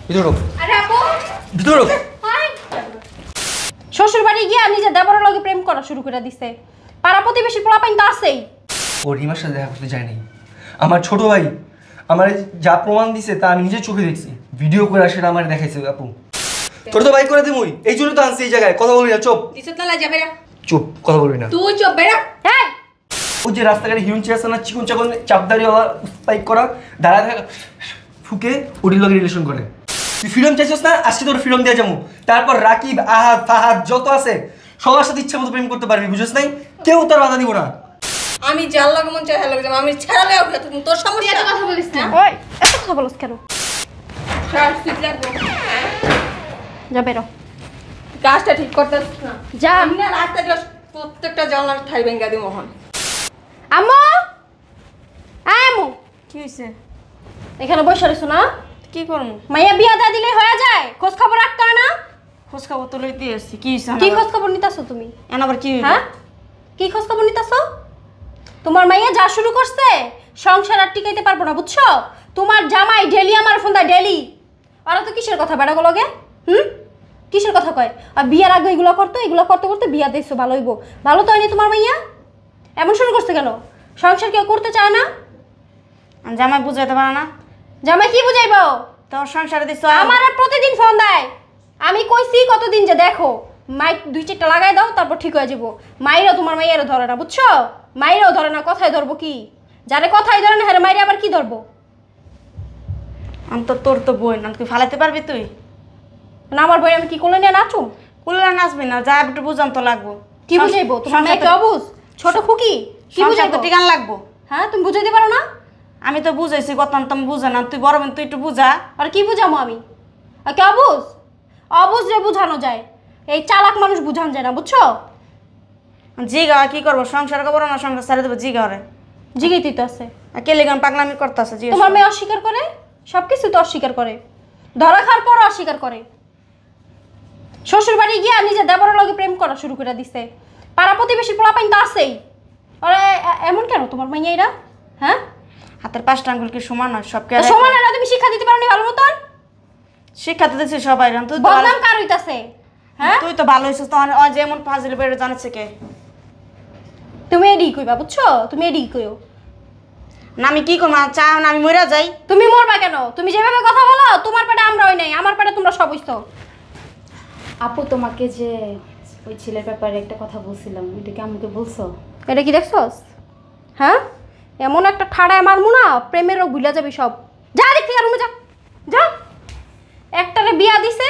ভিতরে ঢোক। আরে আপু ভিতরে ঢোক। হাই শ্বশুর বাড়ি গিয়া নিজে দেবরের লগে প্রেম করা শুরু করে দিছে। পাড়া প্রতিবেশী পোলাপাইন তো আছেই। ও রিমার সাথে দেখা করতে যায় নাই। আমার ছোট ভাই আমার যা প্রমাণ দিছে তা আমি নিজের চোখে দেখছি, ভিডিও করে সেটা আমার দেখাইছে। আপু তোর তো ভাই করে দিমুই, এই জন্য তো আনছি এই জায়গায়। কথা বলবি না, চুপ। দিছত না যাবে না, চুপ, কথা বলবি না। তুই চুপ বেরা। হ্যাঁ ওই যে রাস্তাঘাটে হিরোইন চেয়ার আছে না, চিকন চাকন চাপদারিওয়ালা স্পাইক করা, দাঁড়ায় থাকা ফুকে ওটির লগে রিলেশন করে। তুই ফ্রিডম চাইছিস না, আজকে তোর ফ্রিডম দিয়ে যাবো। তারপর রাকিব, আহাদ, ফাহাদ যত আছে সবার সাথে ইচ্ছা মতো প্রেম করতে পারবি, বুঝছিস নাই? কেউ তোর বাধা দিব না। আমি যার লগে মন চাই লগে যাব, আমি ছাড়ালে তোর সমস্যা। এত কথা বলিস না। ওই এত কথা বলিস কেন? শার্ট সুইচ লাগবে, যা বেরো। গাছটা ঠিক করতেছিস না, যা। আমি না রাস্তাটা প্রত্যেকটা জানলার ঠাই ভেঙে দিই মোহন। আম্মু আম্মু কি হইছে? এখানে বসে রইছো না? কি করমু? মাইয়া বিয়া দা দিলে হয়ে যায়, খোঁজ খবর রাখতে হয় না? খোঁজ খবর তো লইতে আসছি। কি হইছে? কি খোঁজ খবর নিতাছো তুমি? এন আবার কি হইছে? হ্যাঁ কি খোঁজ খবর নিতাছো? তোমার মাইয়া যা শুরু করছে সংসার আর টিকাইতে পারবো না, বুঝছো? তোমার জামাই ডেলি আমার ফোন দেয়, ডেলি। ওরা তো কিসের কথা বেড়াগুলোকে, কিসের কথা কয়? আর বিয়ার আগে এগুলো করতো, এগুলো করতে করতে বিয়া দিয়েছো, ভালো হইব। ভালো তো হয়নি তোমার মাইয়া, এমন শুরু করছে কেন? সংসার কেউ করতে চায় না? জামাই বুঝাইতে পারে না? জামাই কি বুঝাইবো? তোর সংসারে দিছ আমার আর প্রতিদিন ফোন দেয়। আমি কইছি কতদিন যে দেখো মাইক 2-4টা লাগাই দাও, তারপর ঠিক হয়ে যাবো। মাইরাও তোমার মাইয়ারও ধরে না, বুঝছো? মাইরাও ধরে না, কথায় ধরবো কি? যারে কথাই ধরে না, হ্যাঁ মাইরা আবার কি ধরবো? আমি তো তোর তো বই না, তুই ফালাইতে পারবি তুই? না আমার বই আমি কি করলে নিয়ে নাচুম? কুল্লা নাচবি না, যা একটু বুঝান তো লাগবো। কি বুঝাইবো? তোমার মেয়ে কি অবুঝ? ছোট খুকি কি বুঝাইবো? টিকান লাগবো। হ্যাঁ তুমি বুঝাইতে পারো না? আমি তো বুঝাইছি, কত তুমি বুঝা না। তুই বড় বোন, তুই একটু বুঝা। আর কি বুঝামো আমি? আর কি অবুঝ? অবুঝ রে বুঝানো যায়, এই চালাক মানুষ বুঝানো যায় না, বুঝছো? জিগা কি করবো? সংসার করবো না, সংসার ছেড়ে দেবো? জিগা রে জিগাইতেই তো আছে। আর কেলিগান পাগলামি করতেছে। তোমার মেয়ে অস্বীকার করে, সবকিছু তো অস্বীকার করে, ধরা খাওয়ার পর অস্বীকার করে। শ্বশুর বাড়ি গিয়া নিজে দেবরের লগে প্রেম করা শুরু করে দিছে। পাড়া প্রতিবেশী পোলাপাইন তো আছেই। আরে এমন কেন তোমার মাইয়া এরা? হ্যাঁ হাতের 5টা আঙ্গুল কি সমান হয়? সবকে সমান না, তুমি শিক্ষা দিতে পারো নি ভালো মতন? শিক্ষা তো দিচ্ছি সবাই। তুই তো বদনাম কার হইতাছে? হ্যাঁ তুই তো ভালো হইছিস তো, যেমন ফাজিল বেড়ে জানাচ্ছে কে? তুমি এডি কইবা, বুঝছো? তুমি এডি কইও না। আমি কি করবো? চা না আমি মরে যাই? তুমি মরবা কেন? তুমি যেভাবে কথা বলো, তোমার পেটে আমরা হই নাই, আমার পেটে তোমরা সব হইছো। আপু তোমাকে যে ওই ছেলের ব্যাপারে একটা কথা বলছিলাম, এটা কি আমাকে বলছো? এটা কি দেখছস? হ্যাঁ এমন একটা ঠাড়ায় মারমু না, প্রেমের রোগ ভুলে যাবি সব। যা দেখি রুমে যা, যা। একটারে বিয়া দিছে,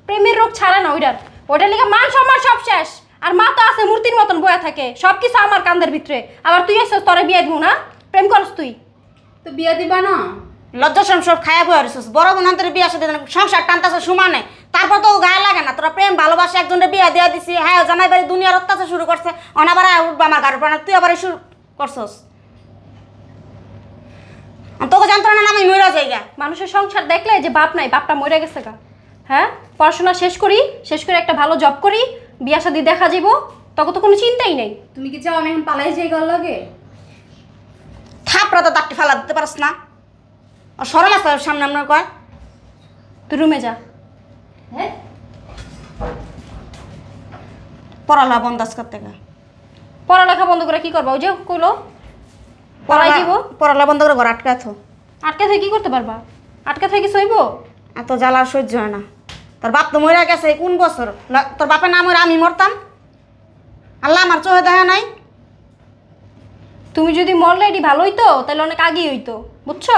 প্রেমের রোগ ছাড়ে না ওইটার। ওইটার লিগে মান সম্মান সব শেষ। আর মা তো আছে মূর্তির মতন বয়া থাকে, সব কিছু আমার কান্দের ভিতরে। আবার তুই এসেছিস তোরে বিয়া দিব না? প্রেম করস তুই তো বিয়া দিবা না? লজ্জাশরম সব খায়া বয়ে রইছিস। বড় বোন আন্তরে বিয়া সাথে সংসার টানতাছে সমানে, তারপর তো গায়ে লাগে না? তোরা প্রেম ভালোবাসা একজনের বিয়া দিয়া দিছি, হ্যাঁ জামাই বাড়ি দুনিয়ার অত্যাচার শুরু করছে, অনাবার উঠবে আমার গাড়ি প্রাণ। তুই আবার শুরু করছস। তোকে জানতো না আমি মরে যাই গা। মানুষের সংসার দেখলে যে বাপ নাই, বাপটা মরে গেছে গা। হ্যাঁ পড়াশোনা শেষ করি, শেষ করে একটা ভালো জব করি, বিয়া শাদী দেখা যাইব, তখন তো কোনো চিন্তাই নেই। তুমি কি চাও আমি এখন পালাই যাই গল লাগে? থাপড়া তো তাকটি ফেলা দিতে পারস না? সরম আছে সামনে আপনার কয়? তুই রুমে যা। হ্যাঁ পড়ালা বন্ধ আজ করতে গা। পড়ালেখা বন্ধ করে কি করবা? ওই যে কইলো পড়াই দিব। পড়ালা বন্ধ করে ঘর আটকা থো। আটকা থেকে কি করতে পারবা? আটকা থেকে কিছু হইব? এত জ্বালা সহ্য হয় না। তোর বাপ তো মরে গেছে কোন বছর? তোর বাপের নাম মরে আমি মরতাম? আল্লাহ আমার চোখে দেখা নাই? তুমি যদি মরলে এটি ভালো হইতো, তাহলে অনেক আগেই হইতো, বুঝছো?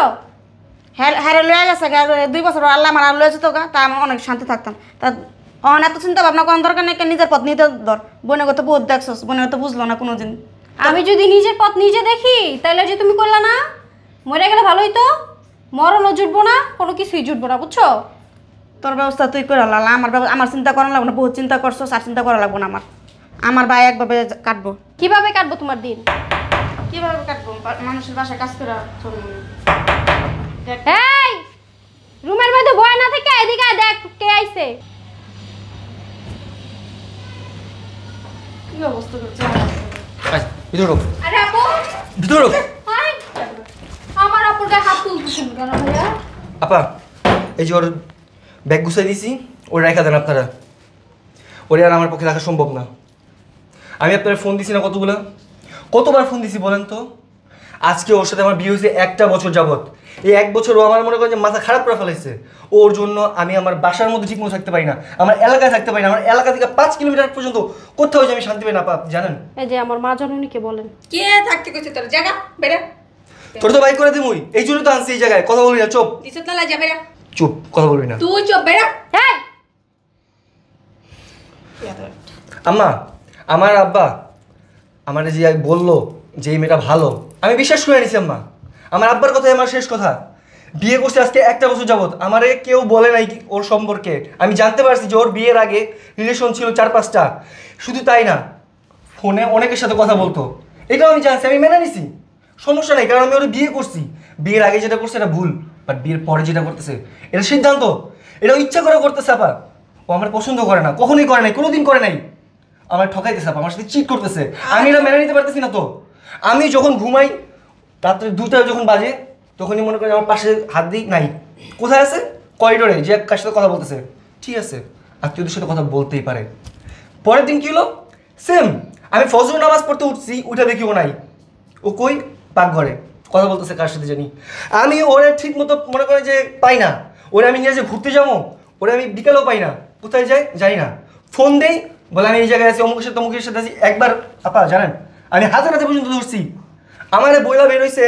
হ্যাঁ লয়ে গেছে 2 বছর আল্লাহ আমার লয়েছে তো গা, তা আমি অনেক শান্তি থাকতাম। তা অন এত চিন্তা ভাবনা কোন দরকার নেই, নিজের পথ নিতে ধর। বোনের কথা বহুত দেখছস, বোনের তো বুঝলো না কোনোদিন। আমি যদি নিজের পথ নিজে দেখি, তাহলে যে তুমি করলা না, মরে গেলে ভালো হইতো। মরণও জুটবো না, কোনো কিছুই জুটবো না, বুঝছো? তোর ব্যবস্থা তুই করে লালা, আমার চিন্তা করা লাগবো না। বহুত চিন্তা করছস, আর চিন্তা করা লাগবো না আমার। আমার ভাই একভাবে কাটবো। কিভাবে কাটবো তোমার দিন? কিভাবে কাটবো? মানুষের বাসায় কাজ করে এই রুমের মধ্যে বয় না থেকে এদিকে দেখ কে আইছে। কি অবস্থা করছে? ভিতরে ঢোক। আরে আপু ভিতরে ঢোক। হাই আমার আপুর গায়ে হাত তুলতেছেন কেন ভাইয়া? আপা এই যে ওর ব্যাগ গুছাই দিছি, ওরা রেখা দেন আপনারা। ওরে আর আমার পক্ষে রাখা সম্ভব না। আমি আপনার ফোন দিছি না কতবার ফোন দিছি বলেন তো? আজকে ওর সাথে আমার বিয়ে হয়েছে 1টা বছর যাবত। এই 1 বছর ও আমার মনে করেন যে মাথা খারাপ করে ফেলাইছে। ওর জন্য আমি আমার বাসার মধ্যে ঠিকমতো থাকতে পারি না, আমার এলাকায় থাকতে পারি না। আমার এলাকা থেকে 5 কিলোমিটার পর্যন্ত কোথাও যে আমি শান্তি পাই না আপা, জানেন? এই যে আমার মা জননীকে বলেন। কে থাকতে কইছে তোর জায়গা বেরে? তোর তো বাইক করে দিমুই, এই জন্য তো আনছি এই জায়গায়। কথা বলবি না, চুপ দিছত না যা বেরে। চুপ, কথা বলবি না। তুই চুপ বেরে। এই আম্মা, আমার আব্বা আমার যে বললো যে এই মেয়েটা ভালো, আমি বিশ্বাস করে নিছি আম্মা। আমার আব্বার কথাই আমার শেষ কথা। বিয়ে করছে আজকে 1টা বছর যাবত, আমারে কেউ বলে নাই ওর সম্পর্কে। আমি জানতে পারছি যে ওর বিয়ের আগে রিলেশন ছিল 4-5টা। শুধু তাই না, ফোনে অনেকের সাথে কথা বলতো, এটাও আমি জানছি, আমি মেনে নিছি, সমস্যা নেই। কারণ আমি ওর বিয়ে করছি। বিয়ের আগে যেটা করছে এটা ভুল, বাট বিয়ের পরে যেটা করতেছে এটা সিদ্ধান্ত, এটা ইচ্ছা করে করতেছে আপা। ও আমার পছন্দ করে না, কখনোই করে নাই, কোনোদিন করে নাই। আমার ঠকাইতেছে আপা, আমার সাথে চিট করতেছে। আমি এটা মেনে নিতে পারতেছি না। তো আমি যখন ঘুমাই রাত্রে 2টা যখন বাজে, তখনই মনে করি আমার পাশে হাত দিই, নাই। কোথায় আছে? করিডোরে, যে কার সাথে কথা বলতেছে। ঠিক আছে, আত্মীয়দের সাথে কথা বলতেই পারে। পরের দিন কি হলো? সেম, আমি ফজর নামাজ পড়তে উঠছি, ওইটা দেখি ও নাই। ও কই? পাকঘরে কথা বলতেছে কার সাথে জানি। আমি ওরে ঠিক মতো মনে করি যে পাই না। ওরে আমি নিয়ে যে ঘুরতে যাবো, ওরে আমি বিকেলেও পাই না। কোথায় যাই জানি না। ফোন দেই, বলে আমি এই জায়গায় আছি, অমুকের সাথে তমুকের সাথে আছি। একবার আপা জানেন, আমি হাতে পর্যন্ত ধরছি। আমার বইলা বের হয়েছে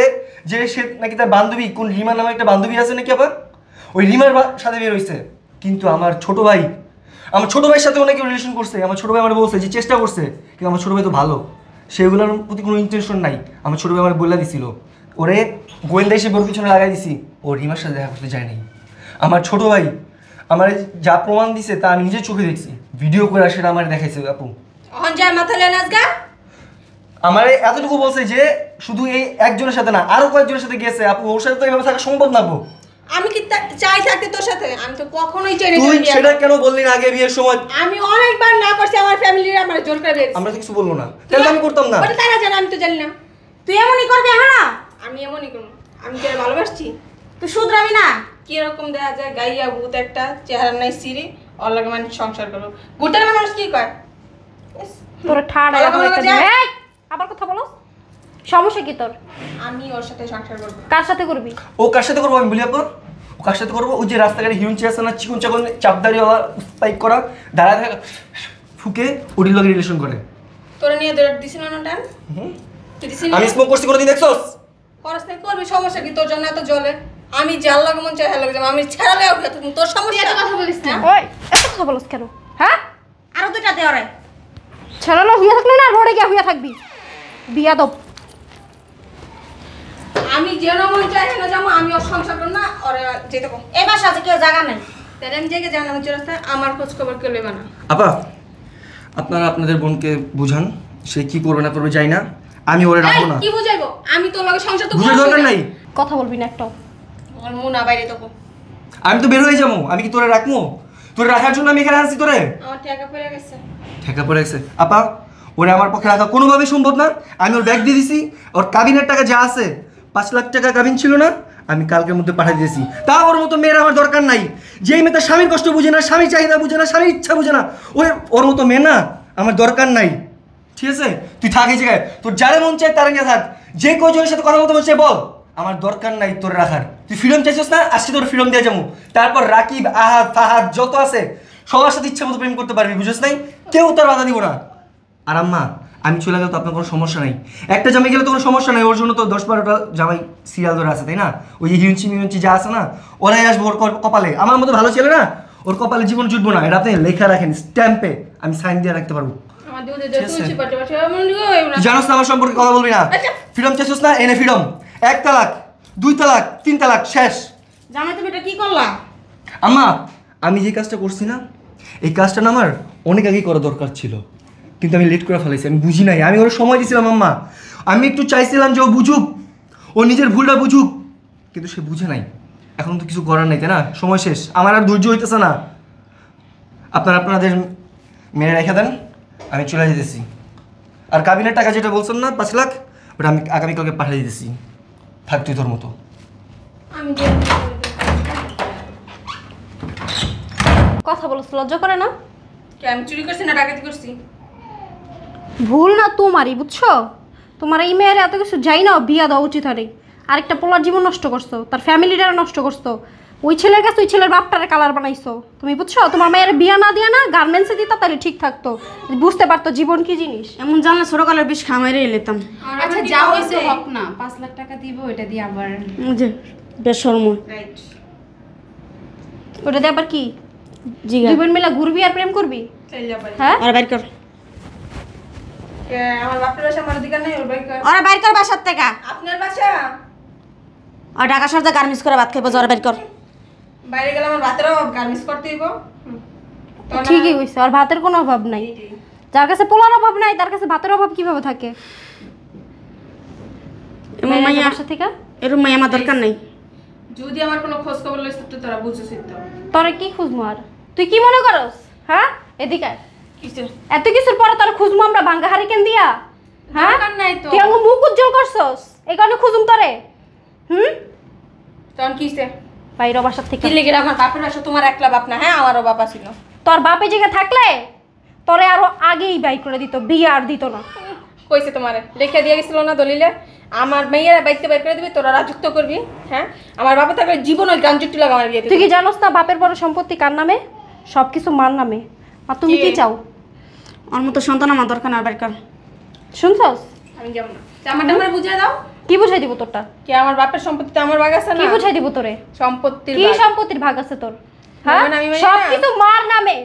যে সে নাকি তার বান্ধবী, কোন রিমা নামে একটা বান্ধবী আছে নাকি আপা, ওই রিমার সাথে বের হয়েছে। কিন্তু আমার ছোট ভাইয়ের সাথে অনেকে রিলেশন করছে। আমার ছোট ভাই আমার বলছে যে চেষ্টা করছে, কিন্তু আমার ছোট ভাই তো ভালো, সেগুলোর প্রতি কোনো ইন্টেনশন নাই। আমার ছোট ভাই আমার বলে দিছিল, ওরে গোয়েন্দা হিসেবে ওর পিছনে লাগাই দিছি, ও রিমার সাথে দেখা করতে যায় নাই। আমার ছোট ভাই আমার যা প্রমাণ দিছে তা আমি নিজের চোখে দেখছি, ভিডিও করে সেটা আমার দেখাইছে আপু। আমার এতটুকু বলছে যে শুধু এই একজনের সাথে না, আরো কয়েকজনের সাথে গেছে আপু। ওর সাথে তো এইভাবে থাকা সম্ভব না আপু। আমি কি চাই থাকতে তোর সাথে? আমি তো কখনোই চাই না। তুই সেটা কেন বললি না আগে বিয়ের সময়? আমি অনেকবার না করছি, আমার ফ্যামিলির আমার জোর করে দিয়েছে। আমরা তো কিছু বলবো না, তাহলে আমি করতাম না। ওটা তারা জানে, আমি তো জানি না। তুই এমনই করবি? হ্যাঁ, আমি এমনই করবো। আমি তোর ভালোবাসছি। তুই শুধরাবি না? কি রকম দেখা যায় গাইয়া ভূত একটা, চেহারা নাই সিঁড়ি, ওর লাগে মানে সংসার করবো। গুটার মানুষ কি কয়? তোর ঠাড়া আবার কথা বলো। সমস্যা কি তোর? আমি ওর সাথে সংসার করবো। কার সাথে করবি? ও কার সাথে করবো আমি বলি আপা? ও কার সাথে করবো? ওই যে রাস্তাঘাটে হিউঞ্চি আছে না, চিকন চাকন চাপদারিওয়ালা স্পাইক করা, দাঁড়ায় থাকা ফুকে ওটির লগে রিলেশন করে। তোরা নিয়ে দৌড় দিছিল না টান? তুই দিছিস না? আমি স্মোক করছি কোনোদিন দেখছস? করস না, করবি। সমস্যা কি তোর জন্য এত জলে? আমি যার লাগে মন চাই হ্যাঁ লাগে, আমি ছাড়ালে তোর সমস্যা। এত কথা বলিস না। ওই এত কথা বলছ কেন? হ্যাঁ, আরো 2টা দেওয়া রে। ছাড়ানো হইয়া থাকলে না রোডে গিয়ে হইয়া থাকবি বিয়াদব। আমি যেন মন চাই না যাবো, আমি ওর সংসার করব না, ওর যেতে কো। এই বাসা আছে কেউ জায়গা নেই, তাহলে আমি জায়গা জানাম যে রাস্তায় আমার খোঁজ খবর কেউ নেবে না। আপা আপনারা আপনাদের বোনকে বুঝান, সে কি করবে না করবে যাই না, আমি ওরে রাখবো না। কি বুঝাইবো? আমি তোর লগে সংসার তো বুঝার দরকার নাই। কথা বলবি না একটাও। ওর মুখ না বাইরে তো কো। আমি তো বের হয়ে যাবো, আমি কি তোরে রাখবো? তোরে রাখার জন্য আমি এখানে আসছি তোরে। আমার টাকা পড়ে গেছে। ঠেকা পড়ে গেছে আপা, ওরে আমার পক্ষে রাখা কোনোভাবেই সম্ভব না। আমি ওর ব্যাগ দিয়ে দিছি, ওর কাবিনের টাকা যা আছে 5 লাখ টাকা কাবিন ছিল না, আমি কালকের মধ্যে পাঠিয়ে দিয়েছি। তা ওর মতো মেয়ের আমার দরকার নাই। যেই মেয়ে তার স্বামীর কষ্ট বুঝে না, স্বামীর চাহিদা বুঝে না, স্বামীর ইচ্ছা বুঝে না, ওর মতো মেয়ে না আমার দরকার নাই। ঠিক আছে, তুই থাক এই জায়গায়, তোর যারে মন চায় তারা নিয়ে থাক। যে কয়জনের সাথে কথা বলতে বলছে বল, আমার দরকার নাই তোর রাখার। তুই ফ্রিডম চাইছিস না, আজকে তোর ফ্রিডম দিয়ে যাবো। তারপর রাকিব, আহাদ, ফাহাদ যত আছে সবার সাথে ইচ্ছা মতো প্রেম করতে পারবি, বুঝছিস নাই? কেউ তোর বাধা দিব না। আর আম্মা আমি চলে গেলে তো আপনার কোনো সমস্যা নাই, একটা জামাই গেলে তো কোনো সমস্যা নাই। ওর জন্য তো 10-12টা জামাই সিরিয়াল ধরে আছে, তাই না? ওই হিউঞ্চি মিউঞ্চি যা আছে না, ওরাই আসবো ওর কপালে। আমার মতো ভালো ছেলে না ওর কপালে জীবন জুটবো না, এটা আপনি লেখা রাখেন স্ট্যাম্পে, আমি সাইন দিয়ে রাখতে পারবো। আমার দুধে তুলছি পাটে পাটে এমন দিও না। তুই জানোস না আমার সম্পর্কে কথা বলবি না। ফ্রিডম চাইছিস না, এনে ফ্রিডম। 1 তালাক, 2 তালাক, 3 তালাক, শেষ। জামাই তুমি এটা কি করলা? আম্মা আমি যে কাজটা করছি না, এই কাজটা না আমার অনেক আগেই করা দরকার ছিল, কিন্তু আমি লেট করে ফেলাইছি। আমি বুঝি নাই, আমি ওর সময় দিয়েছিলাম আম্মা। আমি একটু চাইছিলাম যে ও বুঝুক, ও নিজের ভুলটা বুঝুক, কিন্তু সে বুঝে নাই। এখন তো কিছু করার নাই, তাই না? সময় শেষ, আমার আর ধৈর্য হইতেছে না। আপনাদের মেরে রেখে দেন, আমি চলে যেতেছি। আর কাবিনের টাকা যেটা বলছেন না 5 লাখ, ওটা আমি আগামীকালকে পাঠিয়ে দিতেছি। থাক তুই তোর মতো। আমি কথা বলছ, লজ্জা করে না? কে আমি চুরি করছি না ডাকাতি করছি? ভুল না তোমারই, বুঝছো? তোমার এই মেয়ের এত কিছু যাই না, বিয়া দেওয়া উচিত হয়নি। আরেকটা পোলার জীবন নষ্ট করছো, তার ফ্যামিলিটারে নষ্ট করছো। ওই ছেলের কাছে ওই ছেলের বাপটারে কালার বানাইছো। তুমি বুঝছো? তোমার মেয়ের বিয়া না দিয়া না গার্মেন্টসে দিতা, তাহলে ঠিক থাকতো, বুঝতে পারতো জীবন কি জিনিস। এমন জানলে ছোটকালের বিষ খামাইরে এলেতাম। আচ্ছা যা হয়েছে হোক না, 5 লাখ টাকা দিব, এটা দিয়ে আবার যে বেশরম। রাইট। ওটা দিয়ে আবার কি জিগা জীবন মেলা ঘুরবি আর প্রেম করবি? হ্যাঁ, ওরা বাইর কর, আমার বাপের বাসা আমার অধিকার নেই, ওর বাইক ওরা বাইর কর বাসার থেকে। আপনার বাসা আর ঢাকা শহর যা গার্মেন্টস করে ভাত খাইবো, ওরা বাইর কর। বাইরে গেলে আমার ভাতেরও গার্মেন্টস করতে হইব। ঠিকই কইছে, আর ভাতের কোনো অভাব নাই। যার কাছে পোলার অভাব নাই তার কাছে ভাতের অভাব কিভাবে থাকে? এমন মাইয়া বাসা থেকে এরকম মাইয়া আমার দরকার নেই। যদি আমার কোনো খোঁজ খবর লইছ তো তোরা বুঝছিস তো। তোরে কি খুঁজবো আর? তুই কি মনে করস? হ্যাঁ, এদিকে আয়। কিছু এত কিছুর পরে তোর খুঁজবো আমরা ভাঙ্গা হারিকেন দিয়া? হ্যাঁ, দরকার নাই তো। তুই আমার মুখ উজ্জ্বল করছস, এই কারণে খুঁজুম তোরে। তখন কিসে বাইরে বাসার থেকে কি লেগে আমার বাপের বাসা তোমার একলা বাপ না? হ্যাঁ আমারও বাবা ছিল। তোর বাপে জায়গায় থাকলে তোরে আরো আগেই বাই করে দিত, বিয়ে আর দিত না। কইছে তোমারে লেখা দিয়ে গেছিল না দলিলে, আমার মেয়েরা বাইতে বাইর করে দিবি, তোরা রাজত্ব করবি। হ্যাঁ আমার বাবা থাকলে জীবন ওই গান চুট্টি লাগা আমার বিয়ে তুই কি জানোস না বাপের বড় সম্পত্তি কার নামে? সবকিছু মার নামে। আর তুমি কি চাও? ওর মতো সন্তান আমার দরকার না, বাইর কর। শুনছস? আমি যাব না। আমারটা আমার বুঝাই দাও। কি বুঝাই দিব তোরটা? কি আমার বাপের সম্পত্তিতে আমার ভাগ আছে কি না? বুঝাই দিব তোরে? সম্পত্তির কি ভাগ। সম্পত্তির ভাগ আছে তোর? হ্যাঁ, আমি মানি না। সবকিছু মার নামে।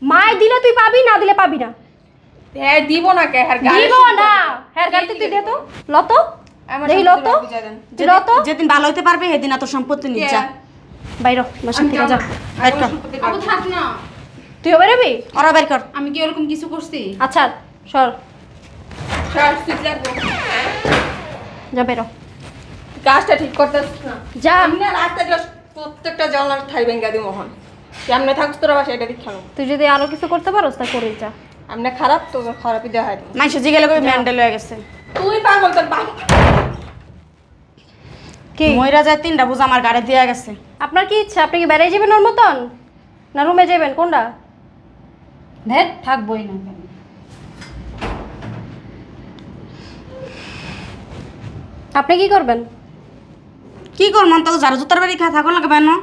মায় দিলে তুই পাবি, না দিলে পাবি না। হ্যাঁ দিব না কে? হ্যাঁ গাড়ি দিব না। হ্যাঁ, গাড়িতে তুই দে তো। লতো আমার দেই সম্পত্তির লতো। ভাগ বুঝাই দেন। লতো যেদিন ভালো হইতে পারবে সেদিন এত সম্পত্তি নিয়ে যা। বাইরে বাসা আমি থেকে যাব যা। না। বাইর কর। সম্পত্তির ভাগ আপু থাক না, তুই বেরোবি? ওরা বাইর কর। আমি কি এরকম কিছু করছি? আচ্ছা সর, সব সুইচ লাগবো। যা বেরো। গাছটা ঠিক করতে না। যা। আমি না রাস্তা দিয়ে প্রত্যেকটা জানলার ঠাই ভেঙ্গা দিই মোহন। কেমনে থাকস তোরা বাসা এটা দেখ খেলো। তুই যদি আরো কিছু করতে পারোস তা করে যা। আমনে খারাপ তো খারাপই দেখা হয়। মানুষের জিগেলে করে মেন্টাল হয়ে গেছে। তুই পাগল তোর বাপ। কি ময়রা যায় 3টা বুঝ আমার গাড়ি দিয়ে গেছে। আপনার কি ইচ্ছা? আপনি কি বেড়াই যাবেন ওর মতন, না রুমে যাবেন? কোনটা? দেখ থাকবোই না কেন? আপনি কি করবেন? কি করব মন তো যারা জুতার বাড়ি খা থাকো লাগবে না।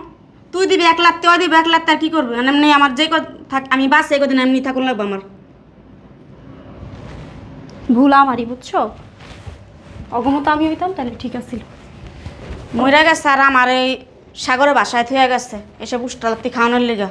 তুই দিবি 1 লাখ, তুই দিবি 1 লাখ, তার কি করবে? এমনি আমার যে থাক আমি বাস এই কদিন এমনি থাকুন লাগবে আমার। ভুল আমারই, বুঝছো? অগমত আমি হইতাম তাহলে ঠিক আছিল। ময়রা গেছে আর আমার এই সাগরে বাসায় থুয়ে গেছে এসব উষ্টা লাগতে খাওয়ানোর লেগা।